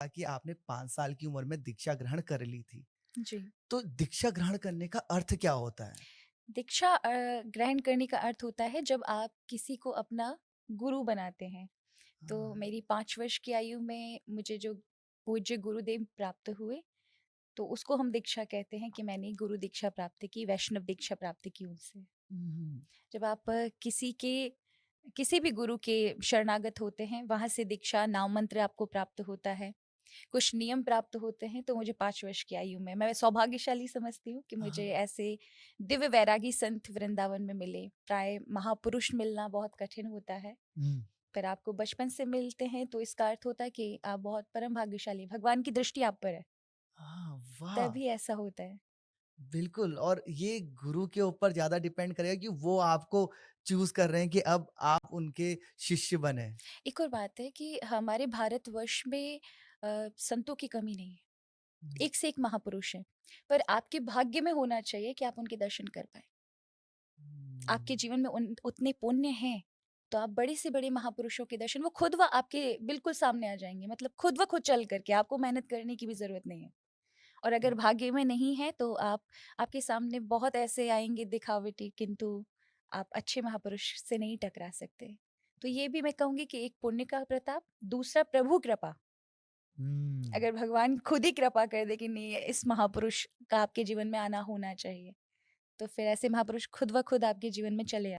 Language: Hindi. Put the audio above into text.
कि आपने 5 साल की उम्र में दीक्षा ग्रहण कर ली थी। जी। तो दीक्षा ग्रहण करने का अर्थ क्या होता है? दीक्षा ग्रहण करने का अर्थ होता है जब आप किसी को अपना गुरु बनाते हैं। तो हाँ, मेरी 5 वर्ष की आयु में मुझे जो पूज्य गुरुदेव प्राप्त हुए, तो उसको हम दीक्षा कहते हैं कि मैंने गुरु दीक्षा प्राप्त की, वैष्णव दीक्षा प्राप्त की उनसे। हुँ, जब आप किसी भी गुरु के शरणागत होते हैं, वहाँ से दीक्षा, नाम मंत्र आपको प्राप्त होता है। कुछ नियम प्राप्त होते हैं, तो मुझे 5 वर्ष की आयु में मैं सौभाग्यशाली समझती हूँ कि मुझे हाँ, ऐसे दिव्य वैरागी संत वृंदावन में मिले। प्राय महापुरुष मिलना बहुत कठिन होता है, हुँ, पर आपको बचपन से मिलते हैं तो इसका अर्थ होता है कि आप बहुत परम भाग्यशाली, भगवान की दृष्टि आप पर है, हाँ, वाह! तभी ऐसा होता है। बिल्कुल। और ये गुरु के ऊपर ज़्यादा डिपेंड करेगा कि वो आपको चूज़ कर रहे हैं कि अब आप उनके शिष्य बने। एक और बात है कि हमारे भारतवर्ष में संतों की कमी नहीं है। हुँ, एक से एक महापुरुष हैं, पर आपके भाग्य में होना चाहिए कि आप उनके दर्शन कर पाएँ। हुँ, आपके जीवन में उतने पुण्य हैं, तो आप बड़े से बड़े महापुरुषों के दर्शन वो खुद व आपके बिल्कुल सामने आ जाएँगे। मतलब खुद व खुद चल कर के, आपको मेहनत करने की भी ज़रूरत नहीं है। और अगर भाग्य में नहीं है तो आपके सामने बहुत ऐसे आएँगे दिखावटी, किंतु आप अच्छे महापुरुष से नहीं टकरा सकते। तो ये भी मैं कहूँगी कि एक पुण्य का प्रताप, दूसरा प्रभु कृपा। हुँ। अगर भगवान खुद ही कृपा कर दे कि नहीं, इस महापुरुष का आपके जीवन में आना होना चाहिए, तो फिर ऐसे महापुरुष खुद व खुद आपके जीवन में चले